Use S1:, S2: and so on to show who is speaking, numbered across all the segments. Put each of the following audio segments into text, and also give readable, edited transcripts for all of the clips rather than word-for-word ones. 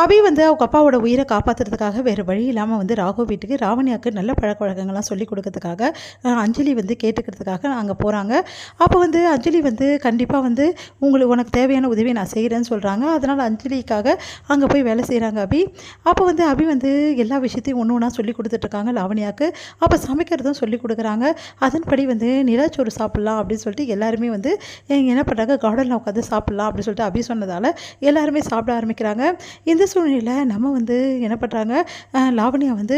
S1: அபி வந்து அவங்க அப்பாவோட உயிரை காப்பாற்றுறதுக்காக வேறு வழி இல்லாமல் வந்து ராகு வீட்டுக்கு ராவணியாவுக்கு நல்ல பழக்க வழக்கங்கள்லாம் சொல்லிக் கொடுக்கறதுக்காக அஞ்சலி வந்து கேட்டுக்கிறதுக்காக அங்கே போகிறாங்க. அப்போ வந்து அஞ்சலி வந்து கண்டிப்பாக வந்து உனக்கு தேவையான உதவியை நான் செய்கிறேன்னு சொல்கிறாங்க. அதனால் அஞ்சலிக்காக அங்கே போய் வேலை செய்கிறாங்க அபி. அப்போ வந்து அபி வந்து எல்லா விஷயத்தையும் ஒன்று ஒன்றா சொல்லி கொடுத்துட்ருக்காங்க லாவணியாவுக்கு. அப்போ சமைக்கிறதும் சொல்லி கொடுக்குறாங்க. அதன்படி வந்து நிலாச்சோறு சாப்பிட்லாம் அப்படின்னு சொல்லிட்டு எல்லாருமே வந்து என்ன பண்ணுறாங்க, கார்டனில் உட்காந்து சாப்பிட்லாம் அப்படின்னு சொல்லிட்டு அபி சொன்னதால் எல்லாருமே சாப்பிட ஆரம்பிக்கிறாங்க. இந்த சூழ்நிலையில் நம்ம வந்து என்ன பண்ணுறாங்க, லாவணியா வந்து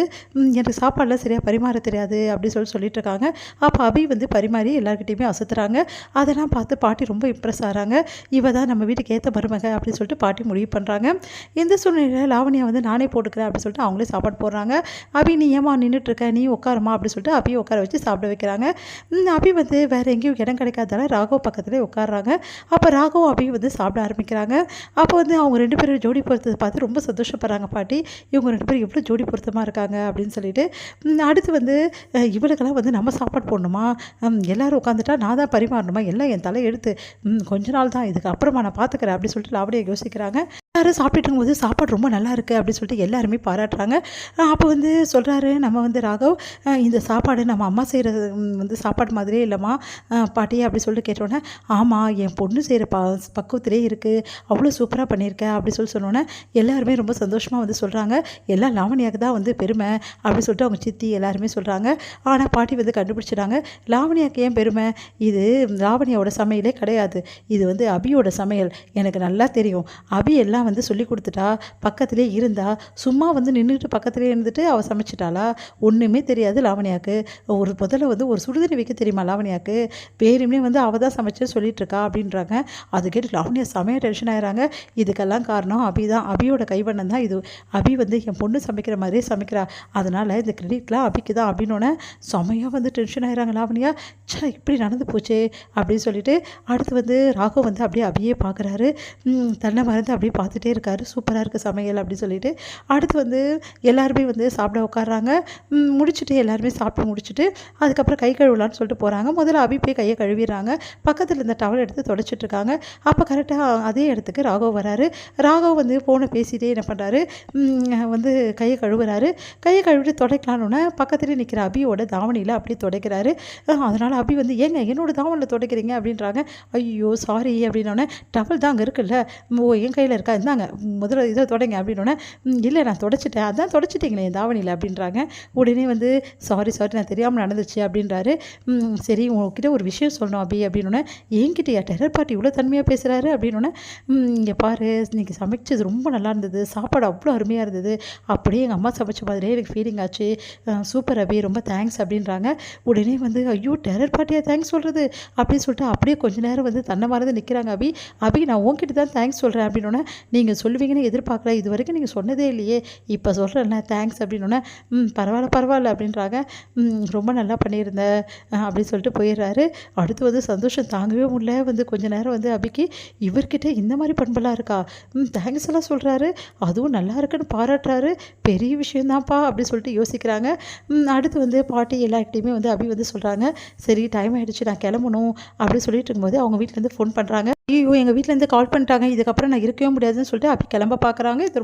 S1: எனக்கு சாப்பாடெலாம் சரியாக பரிமாற தெரியாது அப்படின்னு சொல்லிட்டு இருக்காங்க. அப்போ அபி வந்து பரிமாறி எல்லாருக்கிட்டையுமே அசத்துறாங்க. அதெல்லாம் பார்த்து பாட்டி ரொம்ப இம்ப்ரெஸ் ஆகிறாங்க. இவ தான் நம்ம வீட்டுக்கு ஏற்ற மருமக அப்படின்னு சொல்லிட்டு பாட்டி முடிவு பண்ணுறாங்க. இந்த சூழ்நிலையில் லாவணியா வந்து நானே போட்டுக்கிறேன் அப்படின்னு சொல்லிட்டு அவங்களே சாப்பாடு போடுறாங்க. அபி நீ ஏமா நின்றுட்டுருக்க, நீ உட்காருமா அப்படின்னு சொல்லிட்டு அபியை உட்கார வச்சு சாப்பிட வைக்கிறாங்க. அபி வந்து வேறு எங்கேயும் இடம் கிடைக்காதால ராகவ் பக்கத்துலேயே உட்காடுறாங்க. அப்போ ராகவும் அபி வந்து சாப்பிட ஆரம்பிக்கிறாங்க. அப்போ வந்து அவங்க 2 பேரும் ஜோடி பொறுத்ததை பார்த்து ரொம்ப சந்தோஷப்படுறாங்க பாட்டி. இவங்க 2 பேரும் எவ்வளோ ஜோடி பொருத்தமாக இருக்காங்க அப்படின்னு சொல்லிட்டு. அடுத்து வந்து இவளுக்கெல்லாம் வந்து நம்ம சாப்பாடு போடணுமா, எல்லோரும் உட்காந்துட்டா நான் தான் பரிமாறணுமா, எல்லாம் என் தலை எடுத்து கொஞ்ச நாள் தான், இதுக்கு அப்புறமா நான் பார்த்துக்கிறேன் அப்படின்னு சொல்லிட்டு லாவணியா யோசிக்கிறாங்க. எல்லாரும் சாப்பிட்டுட்டு இருக்கும்போது சாப்பாடு ரொம்ப நல்லா இருக்குது அப்படின்னு சொல்லிட்டு எல்லாருமே பாராட்டுறாங்க. அப்போ வந்து சொல்கிறாரு நம்ம வந்து ராகவ், இந்த சாப்பாடு நம்ம அம்மா செய்கிறது வந்து சாப்பாடு மாதிரியே இல்லைம்மா பாட்டி அப்படி சொல்லிட்டு கேட்டோன்னே, ஆமாம் என் பொண்ணு செய்கிற பக்குவத்திலே இருக்குது, அவ்வளோ சூப்பராக பண்ணியிருக்கேன் அப்படி சொன்னோன்னே எல்லாருமே ரொம்ப சந்தோஷமாக வந்து சொல்கிறாங்க. எல்லாம் லாவணியாவுக்கு தான் வந்து பெருமை அப்படி சொல்லிட்டு அவங்க சித்தி எல்லாருமே சொல்கிறாங்க. ஆனால் பாட்டி வந்து கண்டுபிடிச்சிட்டாங்க, லாவணியாவுக்கு ஏன் பெருமை, இது லாவணியாவோட சமையலே கிடையாது, இது வந்து அபியோட சமையல், எனக்கு நல்லா தெரியும். அபி எல்லாம் வந்து சொல்லி கொடுத்துட்டா, பக்கத்திலே இருந்தா, சும்மா வந்து நின்றுட்டு பக்கத்திலே இருந்துட்டு அவள் சமைச்சிட்டாளா, ஒன்றுமே தெரியாது லாவணியாவுக்கு. முதல்ல வந்து ஒரு சுடுதண்ணி வைக்க தெரியுமா லாவணியாவுக்கு, பேருமே வந்து அவள் தான் சமைச்சு சொல்லிட்டு இருக்கா அப்படின்றாங்க. அது கேட்டு லாவணியா செமையாக டென்ஷன் ஆகிறாங்க. இதுக்கெல்லாம் காரணம் அபி தான், அபியோட கைவண்ணம் தான் இது. அபி வந்து என் பொண்ணு சமைக்கிற மாதிரியே சமைக்கிறா, அதனால் இந்த கிரெடிட்லாம் அபிக்கு தான் அப்படின்னோடனே செமையாக வந்து டென்ஷன் ஆகிறாங்க லாவணியா. இப்படி நடந்து போச்சே அப்படின்னு சொல்லிட்டு அடுத்து வந்து ராகவ் வந்து அப்படியே அபியே பார்க்குறாரு. தன்னை மறந்து அப்படியே பார்த்துட்டே இருக்காரு. சூப்பராக இருக்குது சமையல் அப்படின்னு சொல்லிட்டு அடுத்து வந்து எல்லாருமே வந்து சாப்பிட உட்காடுறாங்க. முடிச்சுட்டு எல்லாருமே சாப்பிட்டு முடிச்சுட்டு அதுக்கப்புறம் கை கழுவலான்னு சொல்லிட்டு போகிறாங்க. முதல்ல அபி போய் கையை கழுவிடுறாங்க. பக்கத்தில் இருந்த டவல் எடுத்து தொடச்சிட்ருக்காங்க. அப்போ கரெக்டாக அதே இடத்துக்கு ராகவ் வராரு. ராகவ் வந்து ஃபோனை பேசிகிட்டே என்ன பண்ணுறாரு, வந்து கையை கழுவுறாரு. கையை கழுவிட்டு துடைக்கலான்னு பக்கத்துலேயே நிற்கிற அபியோட தாவணியில் அப்படி துடைக்கிறாரு. அதனால் அபி வந்து ஏங்க என்னோட தாவணியில் துடைக்கிறீங்க அப்படின்றாங்க. ஐயோ சாரி அப்படின்னோடனே, டவல் தான் அங்கே இருக்குல்ல, என் கையில் இருக்கா, இருந்தாங்க முதல்ல இதை தொடங்க அப்படின்னோடனே, இல்லை நான் தொடச்சிட்டேன், அதான் தொடச்சிட்டிங்களே என் தாவணியில் அப்படின்றாங்க. உடனே வந்து சாரி நான் தெரியாமல் நடந்துச்சு அப்படின்றாரு. சரி உங்ககிட்ட ஒரு விஷயம் சொல்லணும் அபி அப்படின்னோடனே, என்கிட்டயா டெரர் பார்ட்டி இவ்வளோ தன்மையாக பேசுகிறாரு அப்படின்னோடனே, இங்கே பாரு நீங்கள் சமைச்சது ரொம்ப நல்லா இருந்தது, சாப்பாடு அவ்வளோ அருமையாக இருந்தது, அப்படியே எங்கள் அம்மா சமைச்ச மாதிரியே எனக்கு ஃபீலிங் ஆச்சு, சூப்பர் அபி ரொம்ப தேங்க்ஸ் அப்படின்றாங்க. உடனே வந்து ஐயோ டெரர் பார்ட்டியாக தேங்க்ஸ் சொல்கிறது அப்படின்னு சொல்லிட்டு அப்படியே கொஞ்ச நேரம் வந்து தன்னை மறந்து நிற்கிறாங்க. அபி நான் உங்ககிட்ட தான் தேங்க்ஸ் சொல்கிறேன் அப்படின்னோடனே, நீங்கள் சொல்லுவீங்கன்னு எதிர்பார்க்கல, இது வரைக்கும் நீங்கள் சொன்னதே இல்லையே, இப்போ சொல்கிறேன்ல தேங்க்ஸ் அப்படின்னோடனே, பரவாயில்ல அப்படின்றாங்க. ரொம்ப நல்லா பண்ணியிருந்த அப்படின்னு சொல்லிட்டு போயிடுறாரு. அடுத்து வந்து சந்தோஷம் தாங்கவே முடியல. வந்து கொஞ்ச நேரம் வந்து அபிக்கு இவர்கிட்ட இந்த மாதிரி பண்பெல்லாம் இருக்கா, தேங்க்ஸ் எல்லாம் சொல்கிறாரு, அதுவும் நல்லா இருக்குன்னு பாராட்டுறாரு, பெரிய விஷயம்தான்ப்பா அப்படி சொல்லிட்டு யோசிக்கிறாங்க. அடுத்து வந்து பாட்டி எல்லாருக்கிட்டையுமே வந்து அபி வந்து சொல்கிறாங்க, சரி டைம் ஆகிடுச்சு நான் கிளம்பணும் அப்படின்னு சொல்லிட்டு இருக்கும்போது அவங்க வீட்டிலேருந்து ஃபோன் பண்ணுறாங்க. ஐயோ எங்கள் வீட்டிலேருந்து கால் பண்ணிட்டாங்க, இதுக்கப்புறம் நான் இருக்கவே முடியாதுன்னு சொல்லிட்டு அபி கிளம்ப பார்க்குறாங்க. இது